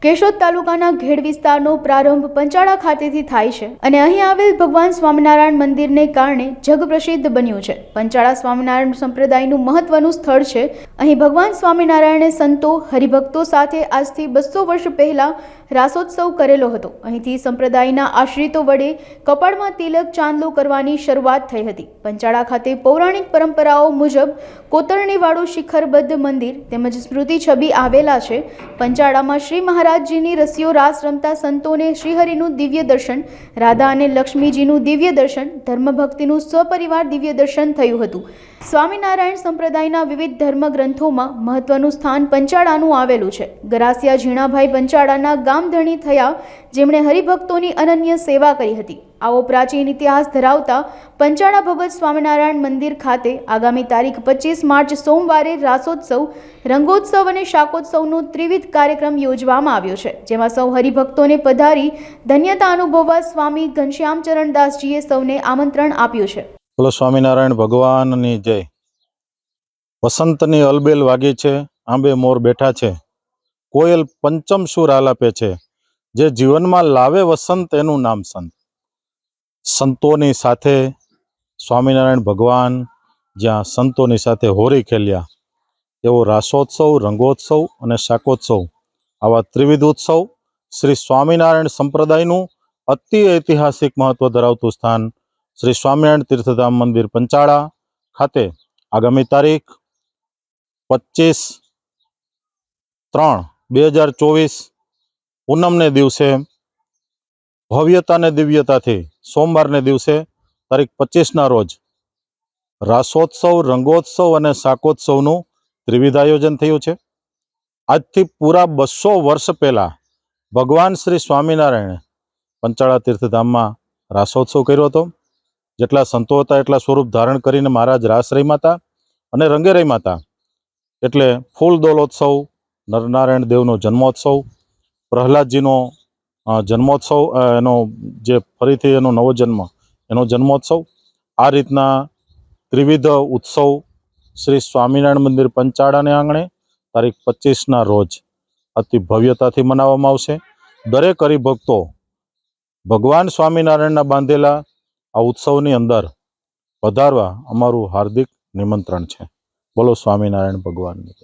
કેશોદ તાલુકાના ઘેડ વિસ્તારનો પ્રારંભ પંચાળા ખાતેથી થાય છે અને અહીં આવેલ ભગવાન સ્વામિનારાયણ મંદિરને કારણે જગપ્રસિદ્ધ બન્યું છે. પંચાળા સ્વામિનારાયણ સંપ્રદાયનું મહત્વનું સ્થળ છે. અહીં ભગવાન સ્વામિનારાયણે સંતો હરિભક્તો સાથે આજથી 200 વર્ષ પહેલા રાસોત્સવ કરેલો હતો. અહીંથી સંપ્રદાયના આશ્રિતો વડે કપાળમાં તિલક ચાંદલો કરવાની શરૂઆત થઈ હતી. પંચાળા ખાતે પૌરાણિક પરંપરાઓ મુજબ કોતરણીવાળું શિખરબદ્ધ મંદિર તેમજ સ્મૃતિ છબી આવેલા છે. પંચાળામાં શ્રી મહારાજજીની રસીઓ રાસ રમતા સંતોને શ્રીહરિનું દિવ્ય દર્શન, રાધા અને લક્ષ્મીજીનું દિવ્ય દર્શન, ધર્મભક્તિનું સપરિવાર દિવ્ય દર્શન થયું હતું. સ્વામિનારાયણ સંપ્રદાયના વિવિધ ધર્મ ગ્રંથોમાં મહત્વનું સ્થાન પંચાળાનું આવેલું છે. ગરાસિયા ઝીણાભાઈ પંચાળાના ગામધણી થયા, જેમણે હરિભક્તોની અનન્ય સેવા કરી હતી. આવો પ્રાચીન ઇતિહાસ ધરાવતા પંચાળા ભગત સ્વામિનારાયણ મંદિર ખાતે આગામી તારીખ 25 માર્ચ સોમવારે રાસોત્સવ, રંગોત્સવ અને શાકોત્સવનો ત્રિવિધ કાર્યક્રમ યોજવામાં આવ્યો છે, જેમાં સૌ હરિભક્તોને પધારી ધન્યતા અનુભવવા સ્વામી ઘનશ્યામચરણદાસજીએ સૌને આમંત્રણ આપ્યું છે. બોલો સ્વામિનારાયણ ભગવાનની જય. વસંતની અલબેલ વાગી છે, આંબે મોર બેઠા છે, કોયલ પંચમ સુર આલાપે છે, જે જીવનમાં લાવે વસંત એનું નામ સંત. સંતોની સાથે સ્વામિનારાયણ ભગવાન જ્યાં સંતોની સાથે હોરી ખેલ્યા, એવો રાસોત્સવ, રંગોત્સવ અને શાકોત્સવ, આવા ત્રિવિધ ઉત્સવ શ્રી સ્વામિનારાયણ સંપ્રદાયનું અતિ ઐતિહાસિક મહત્વ ધરાવતું સ્થાન શ્રી સ્વામિનારાયણ તીર્થધામ મંદિર પંચાળા ખાતે આગામી તારીખ 25/3/2024 પૂનમને દિવસે ભવ્યતા અને દિવ્યતાથી સોમવારને દિવસે તારીખ 25ના રોજ રાસોત્સવ, રંગોત્સવ અને શાકોત્સવનું ત્રિવિધ આયોજન થયું છે. આજથી પૂરા 200 વર્ષ પહેલાં ભગવાન શ્રી સ્વામિનારાયણે પંચાળા તીર્થધામમાં રાસોત્સવ કર્યો હતો. જેટલા સંતો હતા એટલા સ્વરૂપ ધારણ કરીને મહારાજ રાસ રમ્યા હતા અને રંગે રમ્યા હતા. એટલે ફૂલ દોલોત્સવ, નરનારાયણ દેવનો જન્મોત્સવ, પ્રહલાદજીનો જન્મોત્સવ, એનો જે ફરીથી એનો નવો જન્મ, એનો જન્મોત્સવ, આ રીતના ત્રિવિધ ઉત્સવ શ્રી સ્વામિનારાયણ મંદિર પંચાળાને આંગણે તારીખ 25ના રોજ અતિ ભવ્યતાથી મનાવવામાં આવશે. દરેક હરિભક્તો ભગવાન સ્વામિનારાયણના બાંધેલા આ ઉત્સવની અંદર પધારવા અમારું હાર્દિક નિમંત્રણ છે. બોલો સ્વામિનારાયણ ભગવાનની.